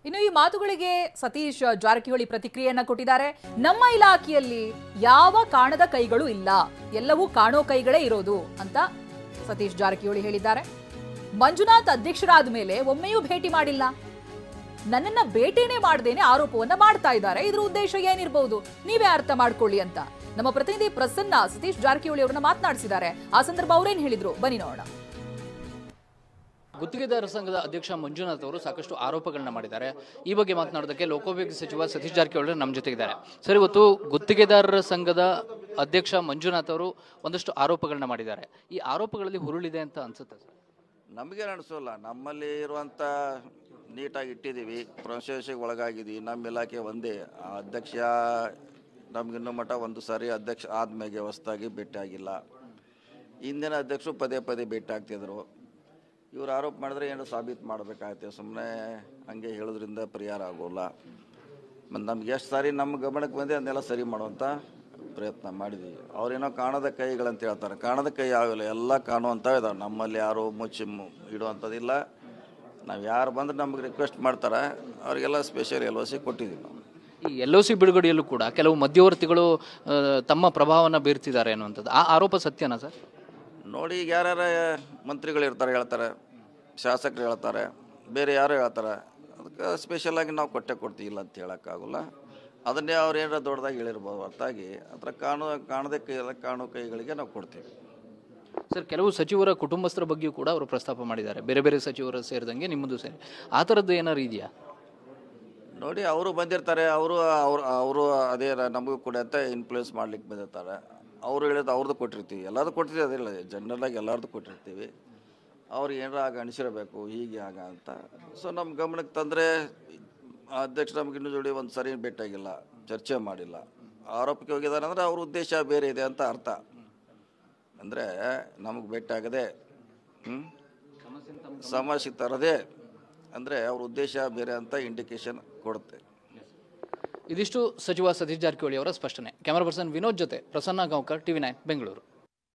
ಇನ್ನು ಈ ಮಾತುಗಳಿಗೆ ಸತೀಶ್ ಜಾರಕಿಹೊಳಿ ಪ್ರತಿಕ್ರಿಯೆಯನ್ನ ಕೊಟ್ಟಿದ್ದಾರೆ. ನಮ್ಮ ಇಲಾಖೆಯಲ್ಲಿ ಯಾವ ಕಾಣದ ಕೈಗಳು ಇಲ್ಲ, ಎಲ್ಲವೂ ಕಾಣೋ ಕೈಗಳೇ ಇರೋದು ಅಂತ ಸತೀಶ್ ಜಾರಕಿಹೊಳಿ ಹೇಳಿದ್ದಾರೆ. ಮಂಜುನಾಥ್ ಅಧ್ಯಕ್ಷರಾದ ಮೇಲೆ ಒಮ್ಮೆಯೂ ಭೇಟಿ ಮಾಡಿಲ್ಲ, ನನ್ನನ್ನ ಭೇಟಿನೇ ಮಾಡದೇನೆ ಆರೋಪವನ್ನ ಮಾಡ್ತಾ ಇದ್ದಾರೆ. ಇದ್ರ ಉದ್ದೇಶ ಏನಿರಬಹುದು ನೀವೇ ಅರ್ಥ ಮಾಡ್ಕೊಳ್ಳಿ ಅಂತ ನಮ್ಮ ಪ್ರತಿನಿಧಿ ಪ್ರಸನ್ನ ಸತೀಶ್ ಜಾರಕಿಹೊಳಿ ಅವರನ್ನ ಮಾತನಾಡಿಸಿದ್ದಾರೆ. ಆ ಸಂದರ್ಭ ಅವರೇನು ಹೇಳಿದ್ರು ಬನ್ನಿ ನೋಡೋಣ. ಗುತ್ತಿಗೆದಾರ ಸಂಘದ ಅಧ್ಯಕ್ಷ ಮಂಜುನಾಥ್ ಅವರು ಸಾಕಷ್ಟು ಆರೋಪಗಳನ್ನ ಮಾಡಿದ್ದಾರೆ. ಈ ಬಗ್ಗೆ ಮಾತನಾಡೋದಕ್ಕೆ ಲೋಕೋಪಯೋಗಿ ಸಚಿವ ಸತೀಶ್ ಜಾರಕಿಹೊಳಿ ನಮ್ಮ ಜೊತೆಗಿದ್ದಾರೆ. ಸರ್, ಇವತ್ತು ಗುತ್ತಿಗೆದಾರರ ಸಂಘದ ಅಧ್ಯಕ್ಷ ಮಂಜುನಾಥ್ ಅವರು ಒಂದಷ್ಟು ಆರೋಪಗಳನ್ನ ಮಾಡಿದ್ದಾರೆ. ಈ ಆರೋಪಗಳಲ್ಲಿ ಹುರುಳಿದೆ ಅಂತ ಅನ್ಸುತ್ತೆ ಸರ್? ನಮಗೇನು ಅನಿಸೋಲ್ಲ. ನಮ್ಮಲ್ಲಿ ಇರುವಂಥ ನೀಟಾಗಿ ಇಟ್ಟಿದ್ದೀವಿ, ಪ್ರೊಸೆಸ್ಗೆ ಒಳಗಾಗಿದ್ದೀವಿ. ನಮ್ಮ ಇಲಾಖೆ ಒಂದೇ ಅಧ್ಯಕ್ಷ. ನಮಗಿನ್ನೂ ಮಟ್ಟ ಒಂದು ಸಾರಿ ಅಧ್ಯಕ್ಷ ಆದ್ಮೇಲೆ ಹೊಸದಾಗಿ ಭೇಟಿ ಆಗಿಲ್ಲ. ಹಿಂದಿನ ಅಧ್ಯಕ್ಷರು ಪದೇ ಪದೇ ಭೇಟಿ ಆಗ್ತಿದ್ರು. ಇವ್ರು ಆರೋಪ ಮಾಡಿದ್ರೆ ಏನು ಸಾಬೀತು ಮಾಡಬೇಕಾಗತ್ತೆ. ಸುಮ್ಮನೆ ಹಂಗೆ ಹೇಳೋದ್ರಿಂದ ಪರಿಹಾರ ಆಗೋಲ್ಲ. ಮತ್ತು ನಮ್ಗೆ ಎಷ್ಟು ಸಾರಿ ನಮ್ಮ ಗಮನಕ್ಕೆ ಬಂದೆ ಅದನ್ನೆಲ್ಲ ಸರಿ ಮಾಡುವಂಥ ಪ್ರಯತ್ನ ಮಾಡಿದ್ವಿ. ಅವ್ರೇನೋ ಕಾಣದ ಕೈಗಳಂತ ಹೇಳ್ತಾರೆ. ಕಾಣದ ಕೈ ಯಾವಿಲ್ಲ, ಎಲ್ಲ ಕಾಣುವಂಥವು ಇದಾವೆ. ನಮ್ಮಲ್ಲಿ ಯಾರು ಮುಚ್ಚಿ ಇಡುವಂಥದ್ದಿಲ್ಲ. ನಾವು ಯಾರು ಬಂದ್ರೆ ನಮಗೆ ರಿಕ್ವೆಸ್ಟ್ ಮಾಡ್ತಾರೆ, ಅವರಿಗೆಲ್ಲ ಸ್ಪೆಷಲ್ LOC ಕೊಟ್ಟಿದ್ದೀವಿ ನಾವು. ಈ LOC ಬಿಡುಗಡೆಯಲ್ಲೂ ಕೂಡ ಕೆಲವು ಮಧ್ಯವರ್ತಿಗಳು ತಮ್ಮ ಪ್ರಭಾವವನ್ನು ಬೀರ್ತಿದ್ದಾರೆ ಅನ್ನುವಂಥದ್ದು, ಆ ಆರೋಪ ಸತ್ಯನಾ ಸರ್? ನೋಡಿ, ಈಗ ಯಾರ್ಯಾರ ಮಂತ್ರಿಗಳು ಇರ್ತಾರೆ ಹೇಳ್ತಾರೆ, ಶಾಸಕರು ಹೇಳ್ತಾರೆ, ಬೇರೆ ಯಾರು ಹೇಳ್ತಾರೆ. ಅದಕ್ಕೆ ಸ್ಪೆಷಲಾಗಿ ನಾವು ಕೊಡ್ತೀವಿ, ಇಲ್ಲ ಅಂತ ಹೇಳೋಕ್ಕಾಗಲ್ಲ. ಅದನ್ನೇ ಅವ್ರು ಏನಾರ ದೊಡ್ಡದಾಗಿ ಹೇಳಿರ್ಬೋದು ಹೊರತಾಗಿ ಅದರ ಕಾಣದೇ ಕಾಣೋ ಕೈಗಳಿಗೆ ನಾವು ಕೊಡ್ತೀವಿ. ಸರ್, ಕೆಲವು ಸಚಿವರ ಕುಟುಂಬಸ್ಥರ ಬಗ್ಗೆಯೂ ಕೂಡ ಅವರು ಪ್ರಸ್ತಾಪ ಮಾಡಿದ್ದಾರೆ, ಬೇರೆ ಬೇರೆ ಸಚಿವರು ಸೇರಿದಂಗೆ ನಿಮ್ಮದು ಸೇರಿ. ಆ ಥರದ್ದು ಏನಾರು ಇದೆಯಾ? ನೋಡಿ, ಅವರು ಬಂದಿರ್ತಾರೆ, ಅವರು ಅದೇ ನಮಗೂ ಕೂಡ ಅಂತ ಇನ್ಫ್ಲೂಯೆನ್ಸ್ ಮಾಡ್ಲಿಕ್ಕೆ ಬಂದಿರ್ತಾರೆ. ಅವರು ಹೇಳಿದ್ದು ಅವ್ರದ್ದು ಕೊಟ್ಟಿರ್ತೀವಿ, ಎಲ್ಲರದ್ದು ಕೊಟ್ಟಿರ್ತೀವಿ. ಅದಿಲ್ಲ, ಜನರಲಾಗಿ ಎಲ್ಲರದ್ದು ಕೊಟ್ಟಿರ್ತೀವಿ. ಅವ್ರಿಗೆ ಏನಾರ ಆಗ ಅನಿಸಿರಬೇಕು ಹೀಗೆ ಆಗ ಅಂತ. ಸೊ ನಮ್ಮ ಗಮನಕ್ಕೆ ತಂದರೆ ಅಧ್ಯಕ್ಷ ನಮಗಿನ್ನೂ ಜೋಡಿ ಒಂದು ಸರಿ ಭೇಟಿಯಾಗಿಲ್ಲ, ಚರ್ಚೆ ಮಾಡಿಲ್ಲ. ಆರೋಪಕ್ಕೆ ಹೋಗಿದ್ದಾರೆ ಅಂದರೆ ಅವ್ರ ಉದ್ದೇಶ ಬೇರೆ ಇದೆ ಅಂತ ಅರ್ಥ. ಅಂದರೆ ನಮಗೆ ಭೇಟಿ ಆಗದೆ ಸಮಸ್ಯೆ ತರದೆ ಅಂದರೆ ಅವ್ರ ಉದ್ದೇಶ ಬೇರೆ ಅಂತ ಇಂಡಿಕೇಶನ್ ಕೊಡುತ್ತೆ. ಇದಿಷ್ಟು ಸಚಿವ ಸತೀಶ್ ಜಾರಕಿಹೊಳಿ ಅವರ ಸ್ಪಷ್ಟನೆ. ಕ್ಯಾಮರಾ ಪರ್ಸನ್ ವಿನೋದ್ ಜೊತೆ ಪ್ರಸನ್ನ ಗಾಂವ್ಕರ್, TV9 ಬೆಂಗಳೂರು.